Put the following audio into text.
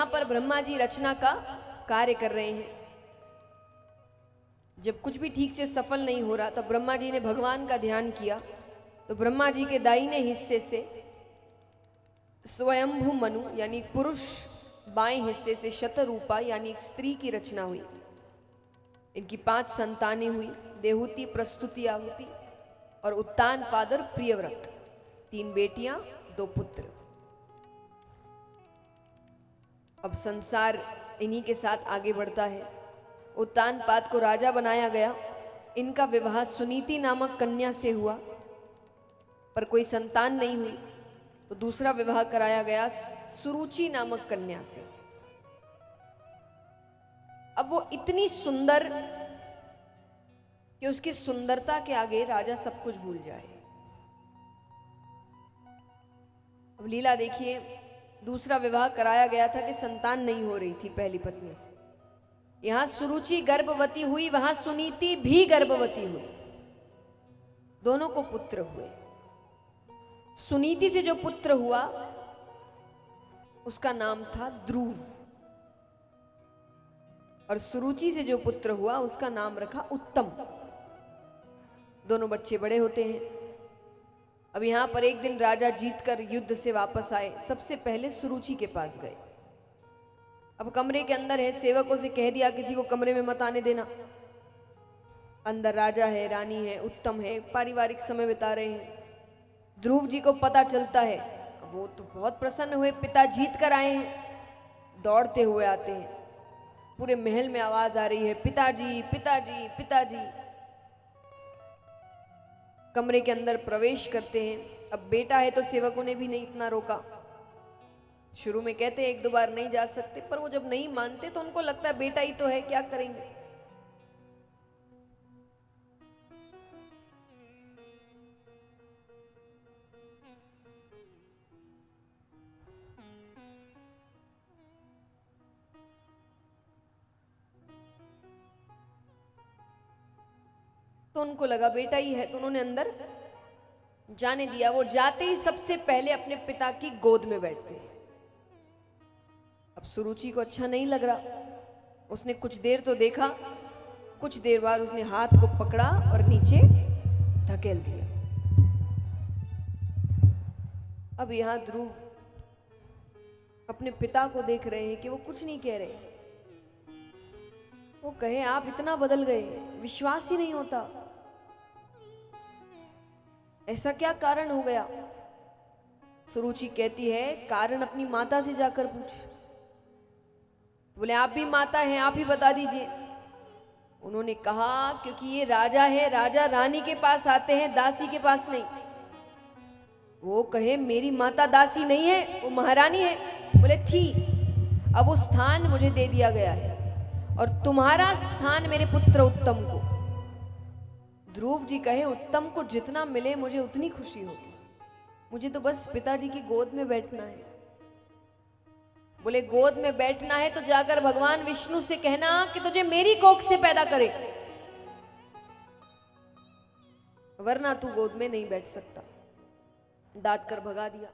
पर ब्रह्मा जी रचना का कार्य कर रहे हैं। जब कुछ भी ठीक से सफल नहीं हो रहा तब ब्रह्मा जी ने भगवान का ध्यान किया, तो ब्रह्मा जी के दाहिने हिस्से से स्वयंभू मनु यानी पुरुष, बाएं हिस्से से शतरूपा यानी एक स्त्री की रचना हुई। इनकी 5 संतानें हुई, देहूति, प्रस्तुति, आहुति और उत्तान पादर प्रियव्रत। 3 बेटियां 2 पुत्र। अब संसार इन्हीं के साथ आगे बढ़ता है। उत्तानपाद को राजा बनाया गया। इनका विवाह सुनीति नामक कन्या से हुआ, पर कोई संतान नहीं हुई, तो दूसरा विवाह कराया गया सुरुचि नामक कन्या से। अब वो इतनी सुंदर कि उसकी सुंदरता के आगे राजा सब कुछ भूल जाए। अब लीला देखिए, दूसरा विवाह कराया गया था कि संतान नहीं हो रही थी पहली पत्नी से। यहां सुरुचि गर्भवती हुई, वहां सुनीति भी गर्भवती हुई, दोनों को पुत्र हुए। सुनीति से जो पुत्र हुआ उसका नाम था ध्रुव, और सुरुचि से जो पुत्र हुआ उसका नाम रखा उत्तम। दोनों बच्चे बड़े होते हैं। अब यहां पर एक दिन राजा जीतकर युद्ध से वापस आए। सबसे पहले सुरुचि के पास गए। अब कमरे के अंदर है, सेवकों से कह दिया किसी को कमरे में मत आने देना। अंदर राजा है, रानी है, उत्तम है, पारिवारिक समय बिता रहे हैं। ध्रुव जी को पता चलता है, वो तो बहुत प्रसन्न हुए, पिता जीत कर आए हैं। दौड़ते हुए आते हैं, पूरे महल में आवाज आ रही है, पिताजी पिताजी पिताजी। कमरे के अंदर प्रवेश करते हैं। अब बेटा है तो सेवकों ने भी नहीं इतना रोका। शुरू में कहते हैं 1-2 बार नहीं जा सकते, पर वो जब नहीं मानते तो उनको लगता है बेटा ही तो है, क्या करेंगे। तो उनको लगा बेटा ही है, तो उन्होंने अंदर जाने दिया। वो जाते ही सबसे पहले अपने पिता की गोद में बैठते हैं। अब सुरुचि को अच्छा नहीं लग रहा। उसने कुछ देर तो देखा, कुछ देर बाद उसने हाथ को पकड़ा और नीचे धकेल दिया। अब यहां ध्रुव अपने पिता को देख रहे हैं कि वो कुछ नहीं कह रहे। वो कहे आप इतना बदल गए, विश्वास ही नहीं होता, ऐसा क्या कारण हो गया। सुरुचि कहती है कारण अपनी माता से जाकर पूछ। बोले आप भी माता हैं, आप ही बता दीजिए। उन्होंने कहा क्योंकि ये राजा है, राजा रानी के पास आते हैं, दासी के पास नहीं। वो कहे मेरी माता दासी नहीं है, वो महारानी है। बोले थी, अब वो स्थान मुझे दे दिया गया है और तुम्हारा स्थान मेरे पुत्र उत्तम को। ध्रुव जी कहे उत्तम को जितना मिले मुझे उतनी खुशी होगी, मुझे तो बस पिताजी की गोद में बैठना है। बोले गोद में बैठना है तो जाकर भगवान विष्णु से कहना कि तुझे मेरी कोख से पैदा करे, वरना तू गोद में नहीं बैठ सकता। डांट कर भगा दिया।